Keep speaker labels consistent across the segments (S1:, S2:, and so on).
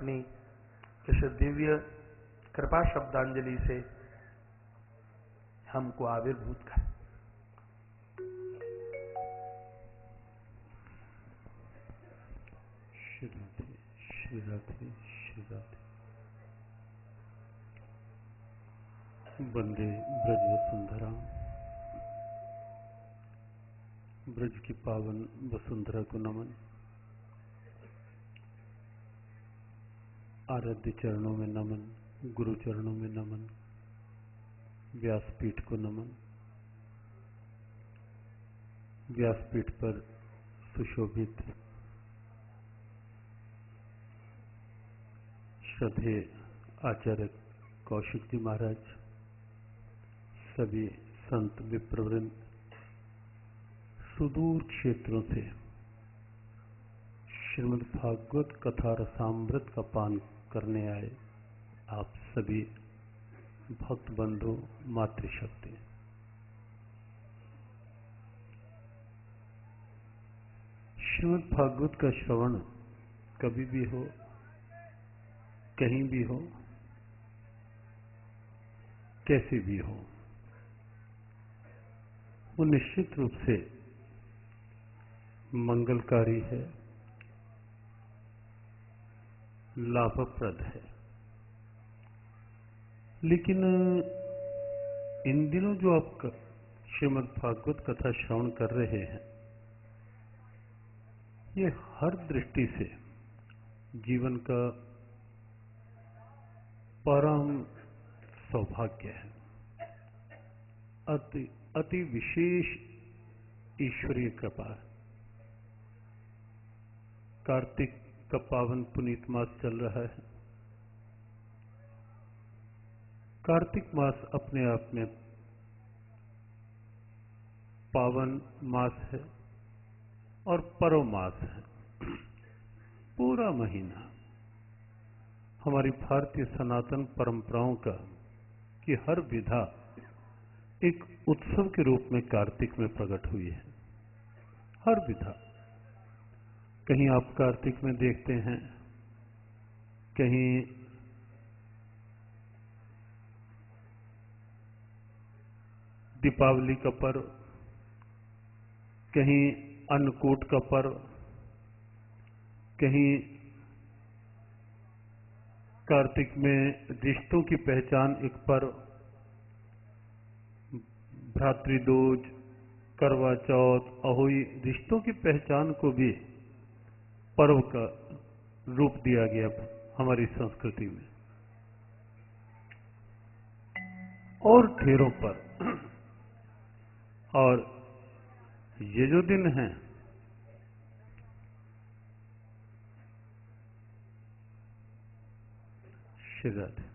S1: अपनी इस दिव्य कृपा शब्दांजलि से हमको आविर्भूत करें।
S2: श्री राधे श्री राधे श्री राधे। वंदे ब्रज वसुंधरा। ब्रज की पावन वसुंधरा को नमन। आराध्य चरणों में नमन, गुरु चरणों में नमन, व्यासपीठ को नमन। व्यासपीठ पर सुशोभित श्रद्धेय आचार्य कौशिक जी महाराज, सभी संत विप्रवृंद, सुदूर क्षेत्रों से श्रीमद् भागवत कथा रसामृत का पान करने आए आप सभी भक्त बंधु, मातृशक्ति, श्रीमद् भागवत का श्रवण कभी भी हो, कहीं भी हो, कैसे भी हो, वो निश्चित रूप से मंगलकारी है, लाभप्रद है। लेकिन इन दिनों जो आप श्रीमद् भागवत कथा श्रवण कर रहे हैं, ये हर दृष्टि से जीवन का परम सौभाग्य है, अति विशेष ईश्वरीय कृपा है। कार्तिक का पावन पुनीत मास चल रहा है। कार्तिक मास अपने आप में पावन मास है और परम मास है। पूरा महीना हमारी भारतीय सनातन परंपराओं का कि हर विधा एक उत्सव के रूप में कार्तिक में प्रकट हुई है। हर विधा, कहीं आप कार्तिक में देखते हैं, कहीं दीपावली का पर्व, कहीं अन्नकूट का पर्व, कहीं कार्तिक में रिश्तों की पहचान एक पर्व, भ्रातृदोज, करवा चौथ, अहोई, रिश्तों की पहचान को भी पर्व का रूप दिया गया हमारी संस्कृति में। और ढेरों पर। और ये जो दिन हैं, श्री राधे,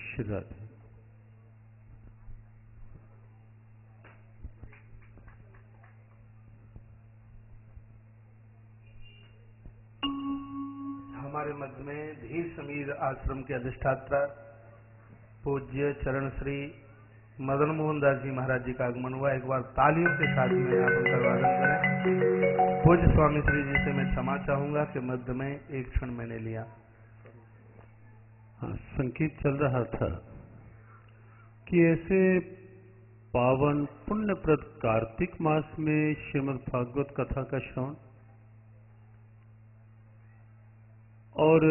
S2: श्री राधे।
S1: हमारे मध्य में धीर समीर आश्रम के अधिष्ठाता पूज्य चरण श्री मदन मोहन दास जी महाराज जी का आगमन हुआ। एक बार तालियों के साथ में आप उनका स्वागत करें। पूज्य स्वामी श्री जी से मैं क्षमा चाहूंगा कि मध्य में एक क्षण मैंने लिया।
S2: हाँ, संकेत चल रहा था कि ऐसे पावन पुण्यप्रद कार्तिक मास में श्रीमद् भागवत कथा का श्रवण और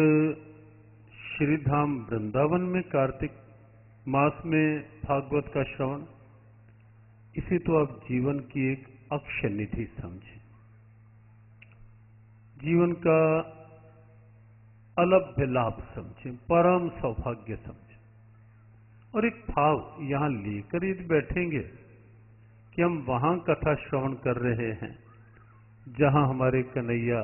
S2: श्रीधाम वृंदावन में कार्तिक मास में भागवत का श्रवण, इसे तो आप जीवन की एक अक्षय निधि समझें, जीवन का अलभ्य लाभ समझें, परम सौभाग्य समझें। और एक भाव यहां लेकर यदि बैठेंगे कि हम वहां कथा श्रवण कर रहे हैं जहां हमारे कन्हैया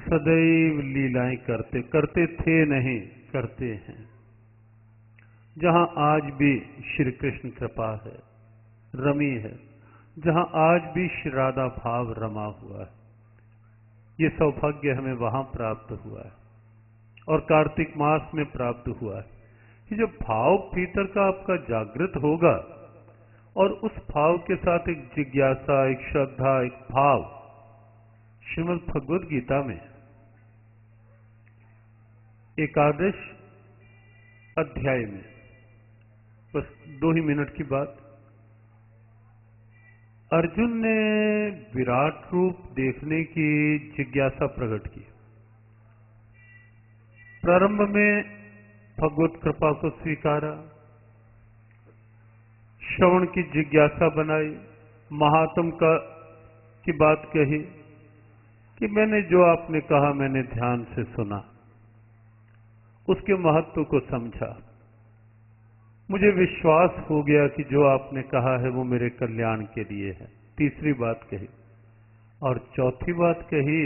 S2: सदैव लीलाएं करते थे, नहीं करते हैं, जहां आज भी श्री कृष्ण कृपा है, रमी है, जहां आज भी श्री राधा भाव रमा हुआ है, ये सौभाग्य हमें वहां प्राप्त हुआ है और कार्तिक मास में प्राप्त हुआ है। ये जो भाव भीतर का आपका जागृत होगा, और उस भाव के साथ एक जिज्ञासा, एक श्रद्धा, एक भाव। श्रीमद् भगवद गीता में एकादश अध्याय में, बस 2 ही मिनट की बात, अर्जुन ने विराट रूप देखने की जिज्ञासा प्रकट की। प्रारंभ में भगवत कृपा को स्वीकारा, श्रवण की जिज्ञासा बनाई, महात्म की बात कही कि मैंने जो आपने कहा मैंने ध्यान से सुना, उसके महत्व को समझा, मुझे विश्वास हो गया कि जो आपने कहा है वो मेरे कल्याण के लिए है। तीसरी बात कही। और चौथी बात कही,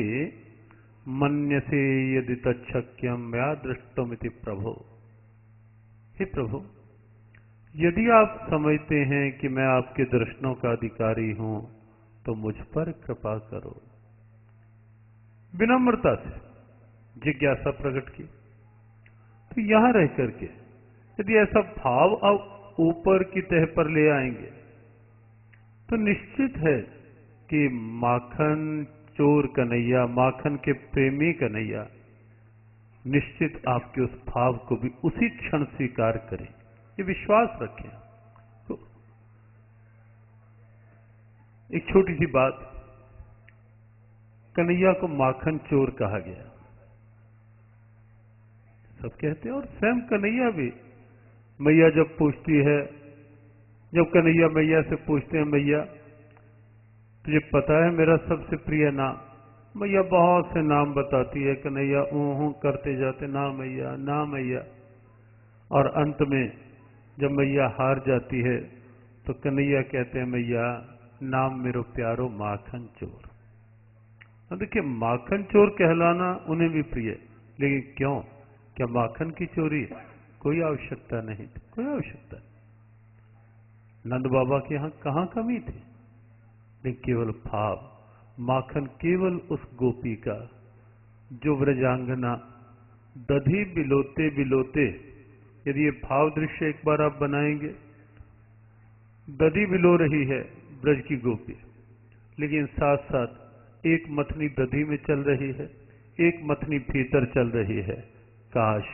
S2: मन्यसे यदि तच्छक्यम मया दृष्टमिति प्रभो। हे प्रभु, यदि आप समझते हैं कि मैं आपके दर्शनों का अधिकारी हूं तो मुझ पर कृपा करो। विनम्रता से जिज्ञासा प्रकट की। तो यहां रह करके यदि ऐसा भाव आप ऊपर की तह पर ले आएंगे तो निश्चित है कि माखन चोर कन्हैया, माखन के प्रेमी कन्हैया निश्चित आपके उस भाव को भी उसी क्षण स्वीकार करें। ये विश्वास रखें। तो एक छोटी सी बात, कन्हैया को माखन चोर कहा गया, सब कहते हैं। और स्वयं कन्हैया भी, मैया जब पूछती है, जब कन्हैया मैया से पूछते हैं, मैया तुझे पता है मेरा सबसे प्रिय नाम? मैया बहुत से नाम बताती है, कन्हैया ऊँ करते जाते, ना मैया ना मैया। और अंत में जब मैया हार जाती है तो कन्हैया कहते हैं, मैया नाम मेरो प्यारो माखन चोर। तो देखिए, माखन चोर कहलाना उन्हें भी प्रिय, लेकिन क्यों? क्या माखन की चोरी? कोई आवश्यकता नहीं थी, कोई आवश्यकता नहीं। नंद बाबा के यहां कहां कमी थी? लेकिन केवल भाव, माखन केवल उस गोपी का जो व्रजांगना दधी बिलोते बिलोते, यदि ये भाव दृश्य एक बार आप बनाएंगे, दधी बिलो रही है ब्रज की गोपी, लेकिन साथ साथ एक मथनी दधी में चल रही है, एक मथनी भीतर चल रही है। काश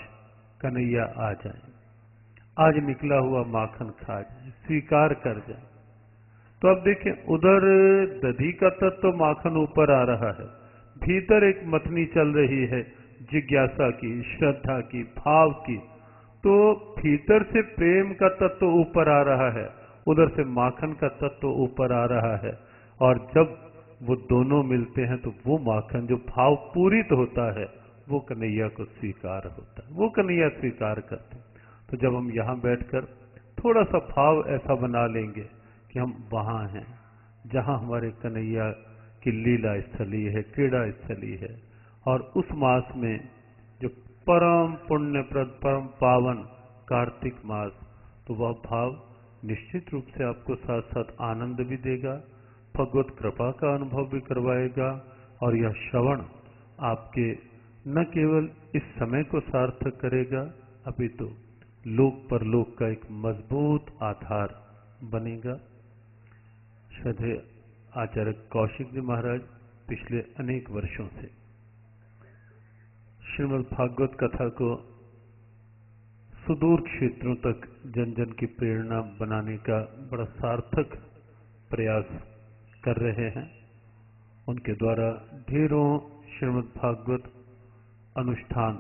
S2: कन्हैया आ जाए, आज निकला हुआ माखन खा जाए, स्वीकार कर जाए। तो अब देखें, उधर दधी का तत्व तो माखन ऊपर आ रहा है, भीतर एक मथनी चल रही है जिज्ञासा की, श्रद्धा की, भाव की। तो भीतर से प्रेम का तत्व ऊपर आ रहा है, उधर से माखन का तत्व ऊपर आ रहा है। और जब वो दोनों मिलते हैं तो वो माखन जो भाव पूरित होता है वो कन्हैया को स्वीकार होता है, वो कन्हैया स्वीकार करते हैं। तो जब हम यहाँ बैठकर थोड़ा सा भाव ऐसा बना लेंगे कि हम वहां हैं जहां हमारे कन्हैया की लीला स्थली है, क्रीड़ा स्थली है, और उस मास में जो परम पुण्यप्रद, परम पावन कार्तिक मास, तो वह भाव निश्चित रूप से आपको साथ साथ आनंद भी देगा, भगवत कृपा का अनुभव भी करवाएगा। और यह श्रवण आपके न केवल इस समय को सार्थक करेगा, अपितु लोक परलोक का एक मजबूत आधार बनेगा। श्रद्धेय आचार्य कौशिक जी महाराज पिछले अनेक वर्षों से श्रीमद् भागवत कथा को सुदूर क्षेत्रों तक जन जन की प्रेरणा बनाने का बड़ा सार्थक प्रयास कर रहे हैं। उनके द्वारा ढेरों श्रीमद् भागवत अनुष्ठान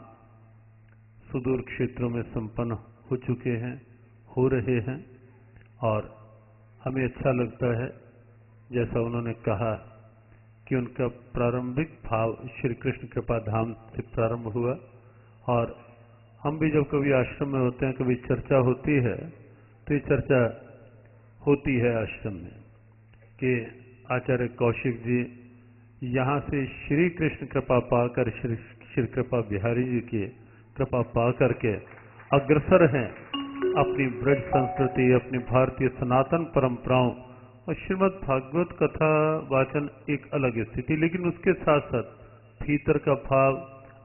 S2: सुदूर क्षेत्रों में संपन्न हो चुके हैं, हो रहे हैं। और हमें अच्छा लगता है, जैसा उन्होंने कहा कि उनका प्रारंभिक भाव श्री कृष्ण कृपा धाम से प्रारंभ हुआ। और हम भी जब कभी आश्रम में होते हैं, कभी चर्चा होती है, तो ये चर्चा होती है आश्रम में कि आचार्य कौशिक जी यहाँ से श्री कृष्ण कृपा पाकर, श्री कृपा बिहारी जी की कृपा पा करके अग्रसर हैं अपनी ब्रज संस्कृति, अपनी भारतीय सनातन परंपराओं। और श्रीमद् भागवत कथा वाचन एक अलग स्थिति, लेकिन उसके साथ साथ भीतर का भाव,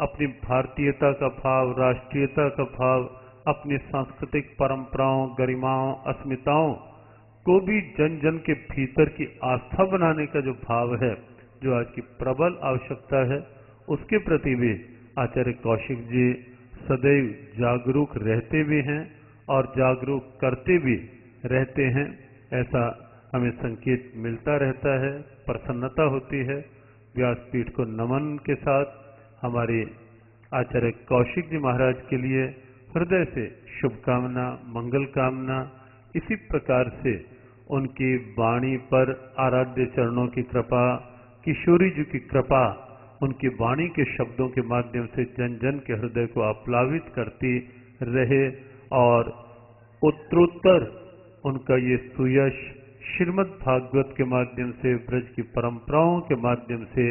S2: अपनी भारतीयता का भाव, राष्ट्रीयता का भाव, अपनी सांस्कृतिक परंपराओं, गरिमाओं, अस्मिताओं को भी जन जन के भीतर की आस्था बनाने का जो भाव है, जो आज की प्रबल आवश्यकता है, उसके प्रति भी आचार्य कौशिक जी सदैव जागरूक रहते भी हैं और जागरूक करते भी रहते हैं। ऐसा हमें संकेत मिलता रहता है, प्रसन्नता होती है। व्यासपीठ को नमन के साथ हमारे आचार्य कौशिक जी महाराज के लिए हृदय से शुभकामना, मंगल कामना। इसी प्रकार से उनकी वाणी पर आराध्य चरणों की कृपा, किशोरी जी की कृपा उनकी वाणी के शब्दों के माध्यम से जन जन के हृदय को आप्लावित करती रहे और उत्तरोत्तर उनका ये सुयश श्रीमद् भागवत के माध्यम से, ब्रज की परंपराओं के माध्यम से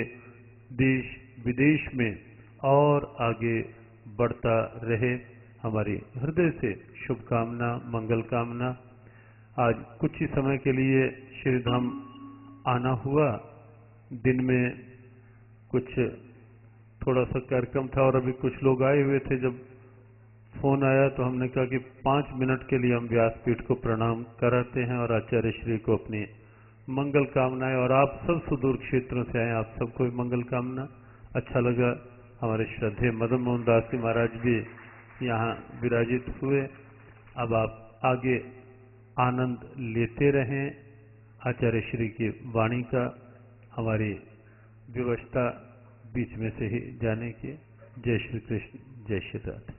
S2: देश विदेश में और आगे बढ़ता रहे। हमारी हृदय से शुभकामना, मंगल कामना। आज कुछ ही समय के लिए श्रीधाम आना हुआ। दिन में कुछ थोड़ा सा कार्यक्रम था और अभी कुछ लोग आए हुए थे। जब फोन आया तो हमने कहा कि 5 मिनट के लिए हम व्यासपीठ को प्रणाम कराते हैं और आचार्य श्री को अपनी मंगल कामनाएं, और आप सब सुदूर क्षेत्रों से आए, आप सबको भी मंगल कामना। अच्छा लगा। हमारे श्रद्धेय मदन मोहन दास जी महाराज भी यहाँ विराजित हुए। अब आप आगे आनंद लेते रहें आचार्य श्री की वाणी का। हमारी व्यवस्था बीच में से ही जाने की। जय श्री कृष्ण, जय श्री राधे।